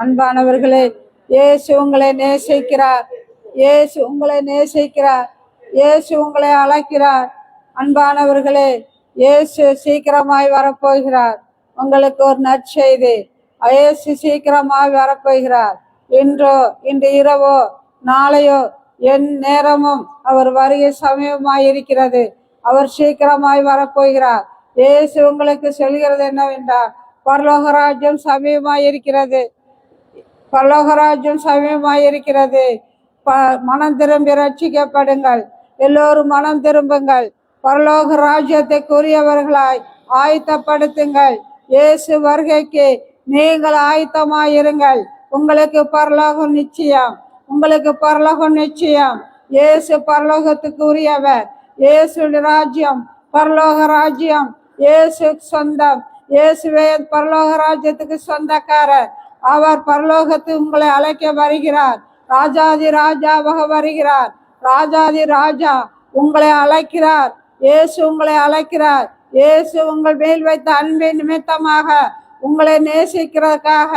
அன்பானவர்களே, இயேசு உங்களை நேசிக்கிறார். இயேசு உங்களை நேசிக்கிறார். இயேசு உங்களை அழைக்கிறார். அன்பானவர்களே, இயேசு சீக்கிரமாய் வரப்போகிறார். உங்களுக்கு ஒரு நற்செய்தி, இயேசு சீக்கிரமாய் வரப்போகிறார். இன்று இரவோ நாளையோ என் நேரமும் அவர் வருகை சமயமாய் இருக்கிறது. அவர் சீக்கிரமாய் வரப்போகிறார். இயேசு உங்களுக்கு சொல்கிறது என்னவென்றால், பரலோகராஜ்யம் சமயமாய் இருக்கிறது. பரலோகராஜ்யம் சமயமாய் இருக்கிறது. மனம் திரும்பி ரட்சிக்கப்படுங்கள். எல்லோரும் மனம் திரும்புங்கள். பரலோக ராஜ்யத்தைக்குரியவர்களாய் ஆயத்தப்படுத்துங்கள். இயேசு வருகைக்கு நீங்கள் ஆயத்தமாயிருங்கள். உங்களுக்கு பரலோகம் நிச்சயம். உங்களுக்கு பரலோகம் நிச்சயம். இயேசு பரலோகத்துக்கு உரியவர். இயேசு ராஜ்யம் பரலோக ராஜ்யம். இயேசு சொந்தம். இயேசுவே பரலோக ராஜ்யத்துக்கு சொந்தக்காரர். அவர் பரலோகத்துக்கு உங்களை அழைக்க வருகிறார். ராஜாதி ராஜாவாக வருகிறார். ராஜாதி ராஜா உங்களை அழைக்கிறார். இயேசு உங்களை அழைக்கிறார். இயேசு உங்கள் மேல் வைத்த அன்பின் நிமித்தமாக உங்களை நேசிக்கிறதுக்காக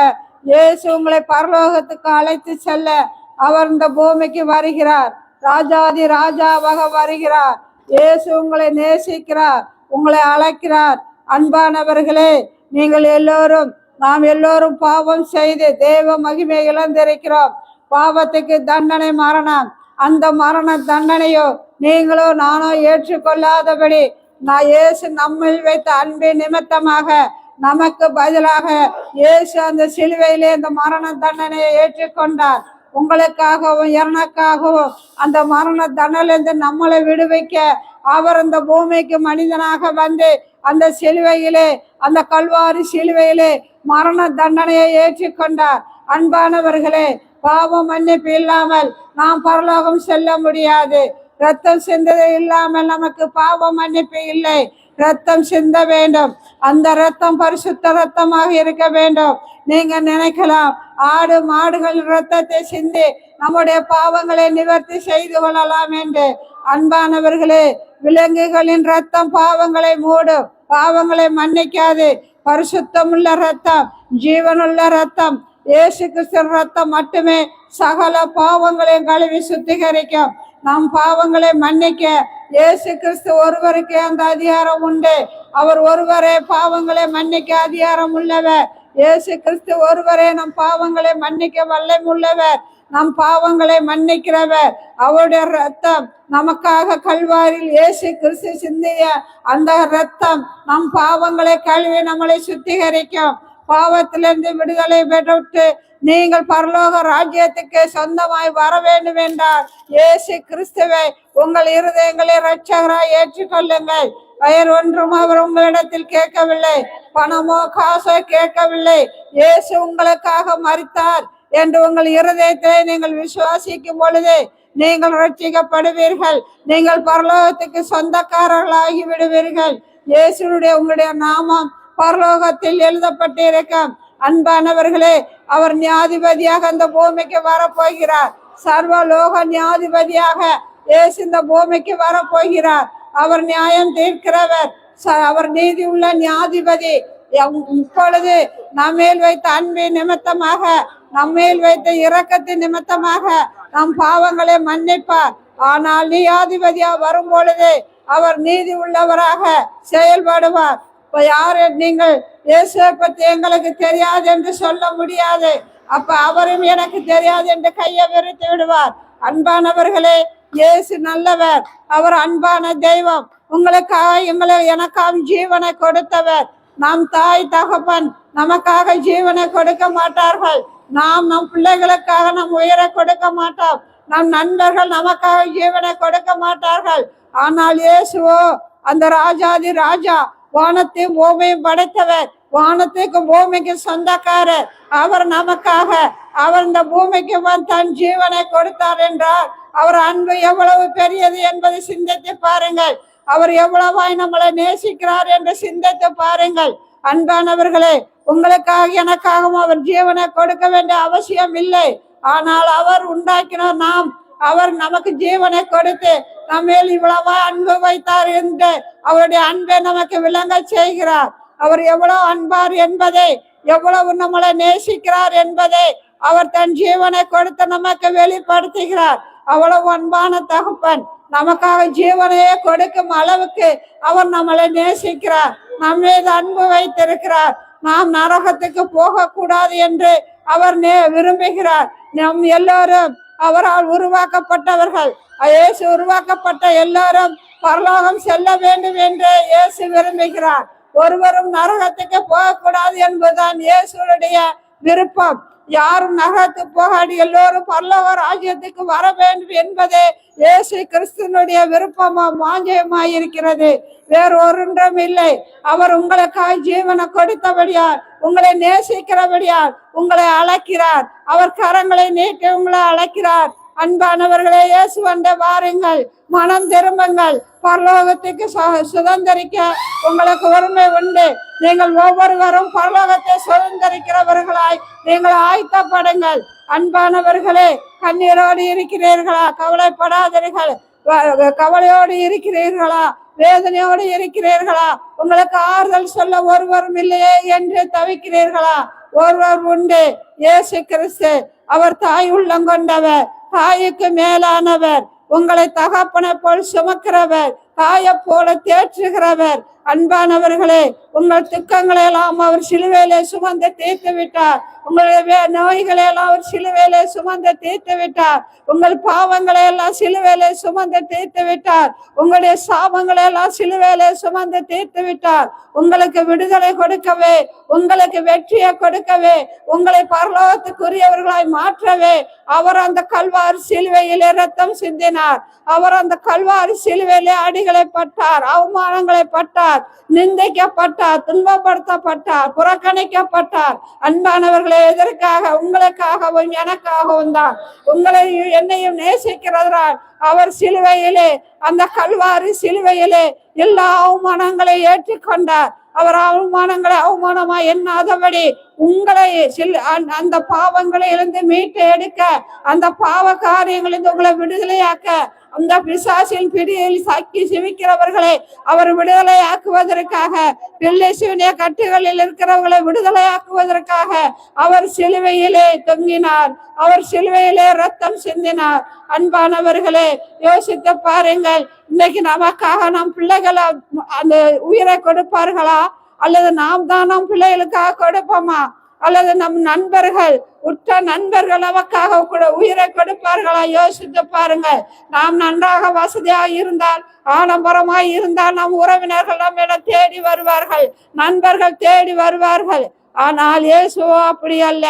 இயேசு உங்களை பரலோகத்துக்கு அழைத்து செல்ல அவர் இந்த பூமிக்கு வருகிறார். ராஜாதி ராஜாவாக வருகிறார். இயேசு உங்களை நேசிக்கிறார், உங்களை அழைக்கிறார். அன்பானவர்களே, நாம் எல்லோரும் பாவம் செய்து தேவ மகிமை இழந்திருக்கிறோம். பாவத்துக்கு தண்டனை மரணம். அந்த மரண தண்டனையோ நீங்களோ நானோ ஏற்றுக்கொள்ளாதபடி இயேசு நம்மில் வைத்த அன்பின் நிமித்தமாக நமக்கு பதிலாக இயேசு அந்த சிலுவையிலே அந்த மரண தண்டனையை ஏற்றுக்கொண்டார். உங்களுக்காகவும் எனக்காகவும் அந்த மரண தண்டனையிலிருந்து நம்மளை விடுவிக்க அவர் அந்த பூமிக்கு மனிதனாக வந்து அந்த சிலுவையிலே, அந்த கல்வாரி சிலுவையிலே மரண தண்டனையை ஏற்றுக்கொண்டார். அன்பானவர்களே, பாவ மன்னிப்பு இல்லாமல் நாம் பரலோகம் செல்ல முடியாது. ரத்தம் சிந்தது இல்லாமல் நமக்கு பாவ மன்னிப்பு இல்லை. ரத்தம் சிந்த வேண்டும். அந்த ரத்தம் பரிசுத்த ரத்தமாக இருக்க வேண்டும். நீங்க நினைக்கலாம், ஆடு மாடுகள் ரத்தத்தை சிந்தி நம்முடைய பாவங்களை நிவர்த்தி செய்து கொள்ளலாம் என்று. அன்பானவர்களே, விலங்குகளின் ரத்தம் பாவங்களை மூடும், பாவங்களை மன்னிக்காது. பரிசுத்தமுள்ள ரத்தம், ஜீவனுள்ள ரத்தம், இயேசு கிறிஸ்து ரத்தம் மட்டுமே சகல பாவங்களையும் கழுவி சுத்திகரிக்கும். நம் பாவங்களை மன்னிக்க இயேசு கிறிஸ்து ஒருவருக்கு அந்த அதிகாரம் உண்டு. அவர் ஒருவரே பாவங்களை மன்னிக்க அதிகாரம் உள்ளவர். இயேசு கிறிஸ்து ஒருவரே நம் பாவங்களை மன்னிக்க வல்லம் உள்ளவர். நம் பாவங்களை மன்னிக்கிறவர். அவருடைய ரத்தம் நமக்காக கல்வாரில் இயேசு கிறிஸ்து சிந்திய அந்த ரத்தம் நம் பாவங்களை கழுவி நம்மளை சுத்திகரிக்கும். பாவத்திலிருந்து விடுதலை பெற்று நீங்கள் பரலோக ராஜ்யத்துக்கு சொந்தமாய் வர வேண்டும் என்றால் இயேசு கிறிஸ்துவை உங்கள் இருதயங்களை இரட்சகராய் ஏற்றுக்கொள்ளுங்கள். வேறு ஒன்றும் அவர் உங்களிடத்தில் கேட்கவில்லை. பணமோ காசோ கேட்கவில்லை. இயேசு உங்களுக்காக மரித்தார் என்று உங்கள் இருதயத்தை நீங்கள் விசுவாசிக்கும் பொழுது நீங்கள் ரட்சிக்கப்படுவீர்கள். நீங்கள் பரலோகத்துக்கு சொந்தக்காரர்களாகி விடுவீர்கள். இயேசுடைய உங்களுடைய நாமம் பரலோகத்தில் எழுதப்பட்டிருக்கும். அன்பானவர்களே, அவர் நியாதிபதியாக அந்த பூமிக்கு வரப்போகிறார். சர்வலோக நியாதிபதியாக இயேசு இந்த பூமிக்கு வரப்போகிறார். அவர் நியாயம் தீர்க்கிறவர். அவர் நீதி உள்ள நியாதிபதி. இப்பொழுது நம்மேல் வைத்த அன்பின் நிமித்தமாக, நம்மேல் வைத்த இரக்கத்தின் நிமித்தமாக நம் பாவங்களை மன்னிப்பார். ஆனால் நியாதிபதியா வரும் பொழுது அவர் நீதி உள்ளவராக செயல்படுவார். இப்ப யாரு நீங்கள் இயேசுவை பத்தி எங்களுக்கு தெரியாது என்று சொல்ல முடியாது. அப்ப அவரும் எனக்கு தெரியாது என்று கையை விரித்து விடுவார். அன்பானவர்களே, இயேசு நல்லவர். அவர் அன்பான தெய்வம். உங்களுக்காக எனக்காக ஜீவனை கொடுத்தவர். நம் தாய் தகப்பன் நமக்காக ஜீவனை கொடுக்க மாட்டார்கள். நம் பிள்ளைகளுக்காக நம் உயிரை கொடுக்க மாட்டோம். நம் நண்பர்கள் நமக்காக ஜீவனை கொடுக்க மாட்டார்கள். ஆனால் இயேசுவோ அந்த ராஜாதி ராஜா, வானத்தையும் பூமியும் படைத்தவர், வானத்துக்கு பூமிக்கு சொந்தக்காரர். அவர் நமக்காக அவர் இந்த பூமிக்கு தன் ஜீவனை கொடுத்தார் என்றால் அவர் அன்பு எவ்வளவு பெரியது என்பதை சிந்தித்து பாருங்கள். அவர் எவ்வளவாய் நம்மளை நேசிக்கிறார் என்று சிந்தித்து பாருங்கள். அன்பானவர்களே, உங்களுக்காக எனக்காகவும் அவர் ஜீவனை கொடுக்க வேண்டிய அவசியம் இல்லை. ஆனால் அவர் உண்டாக்கினார். அவர் நமக்கு ஜீவனை கொடுத்து நம்மேல் இவ்வளவா அன்பு வைத்தார் என்று அவருடைய அன்பை நமக்கு விளங்க செய்கிறார். அவர் எவ்வளவு அன்பார் என்பதை எவ்வளவு நம்மளை நேசிக்கிறார் என்பதை அவர் தன் ஜீவனை கொடுத்து நமக்கு வெளிப்படுத்துகிறார். அவ்வளவு அன்பான தகப்பன், நமக்காக ஜீவனையே கொடுக்கும் அளவுக்கு அவர் நம்மளை நேசிக்கிறார், நம் மீது அன்பு வைத்திருக்கிறார். நாம் நரகத்துக்கு போக கூடாது என்று அவர் விரும்புகிறார். நம் எல்லோரும் அவரால் உருவாக்கப்பட்டவர்கள். இயேசு உருவாக்கப்பட்ட எல்லாரும் பரலோகம் செல்ல வேண்டும் என்று இயேசு விரும்புகிறார். ஒருவரும் நரகத்துக்கு போகக்கூடாது என்பதுதான் இயேசுடைய விருப்பம். யாரும் நரகத்துக்கு போகாது, எல்லோரும் பரலோக ராஜ்யத்துக்கு வர வேண்டும் என்பதே இயேசு கிறிஸ்துவனுடைய விருப்பமும் வாஞ்சையுமாய் இருக்கிறது. வேறு ஒன்றும் இல்லை. அவர் உங்களுக்காக ஜீவனை கொடுத்தபடியால், உங்களை நேசிக்கிறபடியால் உங்களை அழைக்கிறார். அவர் கரங்களை நீட்டி உங்களை அழைக்கிறார். அன்பானவர்களே, இயேசு வந்த வாருங்கள், மனம் திரும்புங்கள், பரலோகத்துக்கு சுதந்திரிக்க உங்களுக்கு உரிமை உண்டு. நீங்கள் ஒவ்வொருவரும் பரலோகத்தை சுதந்திரிக்கிறவர்களாய் நீங்கள் ஆயத்தப்படுங்கள். அன்பானவர்களே, கண்ணீரோடு இருக்கிறீர்களா? கவலைப்படாதீர்கள். கவலையோடு இருக்கிறீர்களா? வேதனையோடு இருக்கிறீர்களா? உங்களுக்கு ஆறுதல் சொல்ல ஒருவரும் இல்லையே என்று தவிக்கிறீர்களா? ஒருவர் உண்டு, இயேசு கிறிஸ்து. அவர் தாய் உள்ளம் கொண்டவர், தாய்க்கு மேலானவர், உங்களை தகப்பனை போல் சுமக்கிறவர், தாயை போல தேற்றுகிறவர். அன்பானவர்களே, உங்கள் துக்கங்களை எல்லாம் அவர் சிலுவையிலே சுமந்து தீர்த்து விட்டார். உங்களுடைய நோய்களை எல்லாம் அவர் சிலுவையிலே சுமந்து தீர்த்து விட்டார். உங்கள் பாவங்களை எல்லாம் சிலுவையிலே சுமந்து தீர்த்து விட்டார். உங்களுடைய சாபங்களை எல்லாம் சிலுவையிலே சுமந்து தீர்த்து விட்டார். உங்களுக்கு விடுதலை கொடுக்கவே, உங்களுக்கு வெற்றியை கொடுக்கவே, உங்களை பரலோகத்துக்குரியவர்களாய் மாற்றவே அவர் அந்த கல்வாரி சிலுவையிலே ரத்தம் சிந்தினார். அவர் அந்த கல்வாரி சிலுவையிலே அடிகளை பட்டார், அவமானங்களை பட்டார், நிந்திக்கப்பட்டார், துன்பப்படுத்தப்பட்டார், புறக்கணிக்கப்பட்டார். அன்பானவர்களே, எதற்காக? உங்களுக்காகவும் எனக்காகவும் தான். உங்களை என்னையும் நேசிக்கிறதால் அவர் சிலுவையிலே, அந்த கல்வாரி சிலுவையிலே எல்லா அவமானங்களை ஏற்றுக்கொண்டார். அவர் அவமானங்களை அவமானமாய் எண்ணாதபடி உங்களை அந்த பாவங்களை இருந்து மீட்டு எடுக்க, அந்த பாவ காரியங்களிலிருந்து உங்களை விடுதலையாக்க, அந்த பிசாசின் பிடியில் சக்கி சிவிக்கிறவர்களை அவர் விடுதலையாக்குவதற்காக, பிள்ளை சிவனிய கட்டுகளில் இருக்கிறவர்களை விடுதலையாக்குவதற்காக அவர் சிலுவையிலே தொங்கினார். அவர் சிலுவையிலே ரத்தம் சிந்தினார். அன்பானவர்களே, யோசித்து பாருங்கள். இன்னைக்கு நமக்காக நம் பிள்ளைகளை அந்த உயிரை கொடுப்பார்களா? அல்லது நாம் தான் நம் பிள்ளைகளுக்காக கொடுப்போமா? அல்லது நம் நண்பர்கள், உற்ற நண்பர்கள் நமக்காக கூட உயிரை கொடுப்பார்களா? யோசித்து பாருங்கள். நாம் நன்றாக வசதியாக இருந்தால், ஆடம்பரமாய் இருந்தால், நம் உறவினர்கள் நம்மிடம் தேடி வருவார்கள், நண்பர்கள் தேடி வருவார்கள். ஆனால் இயேசுவோ அப்படி அல்ல.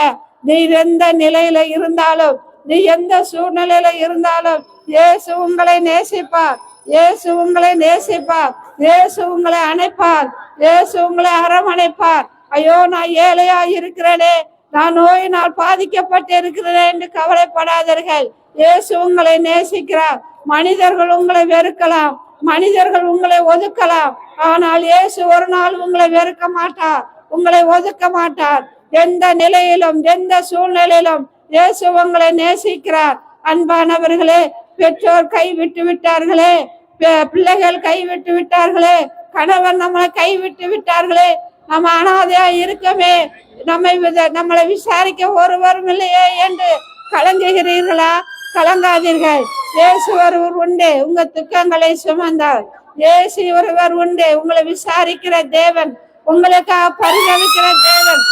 நீ எந்த நிலையில இருந்தாலும், நீ எந்த சூழ்நிலையில இருந்தாலும் இயேசு உங்களை நேசிப்பார். இயேசு உங்களை நேசிப்பார். இயேசு உங்களை அணைப்பார். இயேசு உங்களை அரவணைப்பார். ஐயோ, நான் ஏழையா இருக்கிறேனே, நான் நோயினால் பாதிக்கப்பட்டு இருக்கிறேன் என்று கவலைப்படாதீர்கள். இயேசு உங்களை நேசிக்கிறார். மனிதர்கள் உங்களை வெறுக்கலாம், மனிதர்கள் உங்களை ஒதுக்கலாம், ஆனால் இயேசு ஒரு நாள் உங்களை வெறுக்க மாட்டார், உங்களை ஒதுக்க மாட்டார். எந்த நிலையிலும், எந்த சூழ்நிலையிலும் இயேசு உங்களை நேசிக்கிறார். அன்பானவர்களே, பெற்றோர் கைவிட்டு விட்டார்களே, பிள்ளைகள் கைவிட்டு விட்டார்களே, கணவன் நம்மளை கைவிட்டு விட்டார்களே, நம்ம அனாதையா இருக்கமே, நம்மளை விசாரிக்க ஒருவரும் இல்லையே என்று கலங்குகிறீர்களா? கலங்காதீர்கள். இயேசு ஒருவர் உண்டு, உங்க துக்கங்களை சுமந்தார். இயேசு ஒருவர் உண்டு, உங்களை விசாரிக்கிற தேவன், உங்களுக்காக பரிதவிக்கிற தேவன்,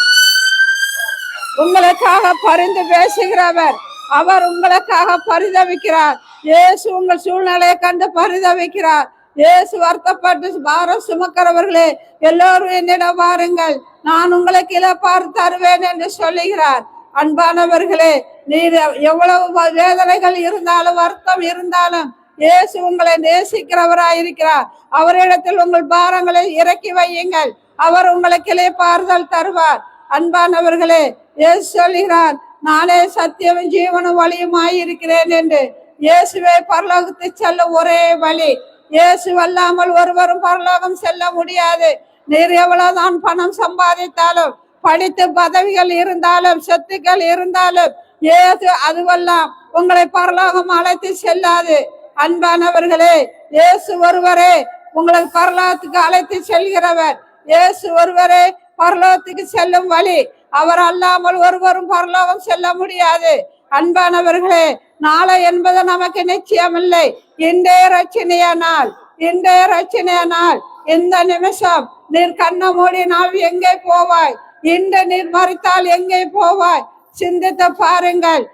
உங்களுக்காக பரிந்து பேசுகிறவர். அவர் உங்களுக்காக பரிதவிக்கிறார். இயேசு உங்கள் சூழ்நிலையை கண்டு பரிதவிக்கிறார். இயேசு வருத்தப்பட்டு பாரம் சுமக்கிறவர்களே, எல்லோரும் என்னிடம் வாருங்கள், நான் உங்களுக்கு இழப்பாறு தருவேன் என்று சொல்லுகிறார். அன்பானவர்களே, நீர் எவ்வளவு வேதனைகள் இருந்தாலும், வருத்தம் இருந்தாலும், இயேசு உங்களை நேசிக்கிறவராயிருக்கிறார். அவரிடத்தில் உங்கள் பாரங்களை இறக்கி வையுங்கள், அவர் உங்களுக்கு இளைப்பாறுதல் தருவார். அன்பானவர்களே, இயேசு சொல்லுகிறார், நானே சத்தியமும் ஜீவனும் வழியுமாய் இருக்கிறேன் என்று. இயேசுவே பரலோகத்தை செல்ல ஒரே வழி. இயேசு அல்லாமல் ஒருவரும் பரலோகம் செல்ல முடியாது. நீர் எவ்வளவுதான் பணம் சம்பாதித்தாலும், படித்து பதவிகள் இருந்தாலும், சொத்துக்கள் இருந்தாலும், இயேசு அதுவெல்லாம் உங்களை பரலோகம் அழைத்து செல்லாது. அன்பானவர்களே, இயேசு ஒருவரே உங்களை பரலோகத்துக்கு அழைத்து செல்கிறவர். இயேசு ஒருவரே பரலோகத்துக்கு செல்லும் வழி. அவர் அல்லாமல் ஒருவரும் பரலோகம் செல்ல முடியாது. அன்பானவர்களே, நாளை என்பது நமக்கு நிச்சயமில்லை. இன்றைய ரட்சணைய நாள், இன்றைய ரட்சணைய நாள். இந்த நிமிஷம் நீர் கண்ண மூடினால் எங்கே போவாய்? இன்று நீர் மறித்தால் எங்கே போவாய்? சிந்தித்து பாருங்கள்.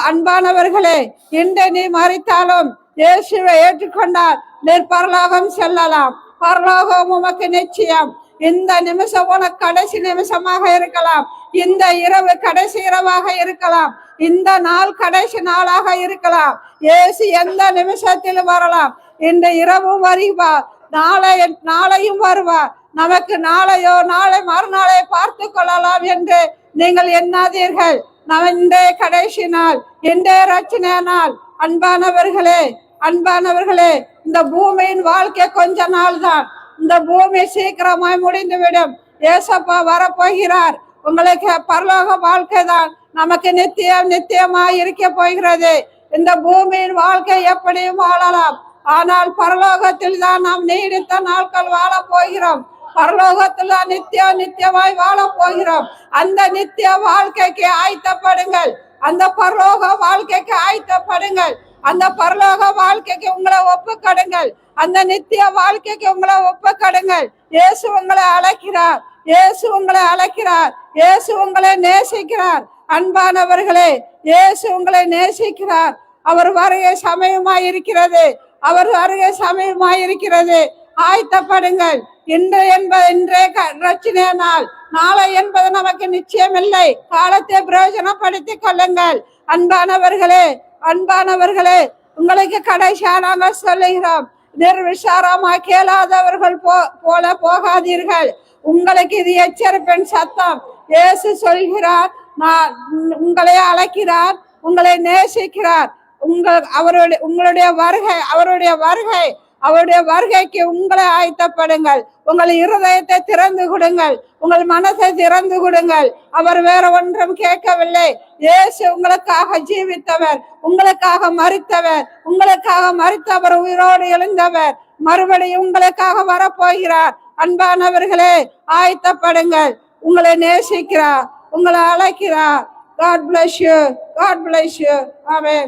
அன்பானவர்களே, இன்று நீ மறித்தாலும் இயேசுவை ஏற்றுக்கொண்டால் நீர் பரலோகம் செல்லலாம். பரலோகம் உமக்கு நிச்சயம். இந்த நிமிஷம் உனக்கு கடைசி நிமிஷமாக இருக்கலாம். இந்த இரவு கடைசி இரவாக இருக்கலாம். இந்த நாள் கடைசி நாளாக இருக்கலாம். இயேசு எந்த நிமிஷத்திலும் வரலாம். இந்த இரவு வருவா, நாளையும் வருவா. நமக்கு நாளையோ நாளை மறுநாளை பார்த்து கொள்ளலாம் என்று நீங்கள் எண்ணாதீர்கள். இன்றைய கடைசி நாள், இன்றைய ரட்சணை நாள். அன்பானவர்களே, அன்பானவர்களே, இந்த பூமியின் வாழ்க்கை கொஞ்ச நாள் தான். இந்த பூமி சீக்கிரமாய் முடிந்துவிடும். ஏசப்பா வரப்போகிறார். உங்களுக்கு பரலோக வாழ்க்கை தான் நமக்கு நித்தியமாய் இருக்க போகிறது. இந்த பூமியின் வாழ்க்கை எப்படியும் வாழலாம், ஆனால் பரலோகத்தில் தான் நாம் நீடித்த நாட்கள் வாழ போகிறோம். பரலோகத்தில் தான் நித்தியமாய் வாழ போகிறோம். அந்த நித்திய வாழ்க்கைக்கு ஆயத்தப்படுங்கள். அந்த பரலோக வாழ்க்கைக்கு ஆயத்தப்படுங்கள். அந்த பரலோக வாழ்க்கைக்கு உங்களை ஒப்புக்கடுங்கள். அந்த நித்திய வாழ்க்கைக்கு உங்களை ஒப்புக்கடுங்கள். இயேசு உங்களை அழைக்கிறார். இயேசு உங்களை அழைக்கிறார். இயேசு உங்களை நேசிக்கிறார். அன்பானவர்களே, இயேசு உங்களை நேசிக்கிறார். அவர் வருகை சமயமாய் இருக்கிறது. அவர் வருகை சமயமாய் இருக்கிறது. ஆயத்தப்படுங்கள். இன்றைய ரட்சணை நாள். நாளை என்பது நமக்கு நிச்சயமில்லை. காலத்தை பிரயோஜனப்படுத்திக் கொள்ளுங்கள். அன்பானவர்களே, அன்பானவர்களே, உங்களுக்கு கடைசியாக நாங்கள் சொல்லுகிறோம், நிர்விசாரமா கேளாதவர்கள் போல போகாதீர்கள். உங்களுக்கு இது எச்சரிப்பின் சத்தம். இயேசு சொல்கிறார், நான் உங்களை அழைக்கிறார், உங்களை நேசிக்கிறார். அவருடைய வருகைக்கு உங்களை ஆயத்தப்படுங்கள். உங்கள் இருதயத்தை திறந்து கொடுங்கள். உங்கள் மனதை திறந்து கொடுங்கள். அவர் வேற ஒன்றும் கேட்கவில்லை. இயேசு உங்களுக்காக ஜீவித்தவர், உங்களுக்காக மரித்தவர், உங்களுக்காக மரித்தவர் உயிரோடு எழுந்தவர். மறுபடியும் உங்களுக்காக வரப்போகிறார். அன்பானவர்களே, ஆயத்தப்படுங்கள். உங்களை நேசிக்கிறார், உங்களை அழைக்கிறார். God bless you. God bless you. Amen.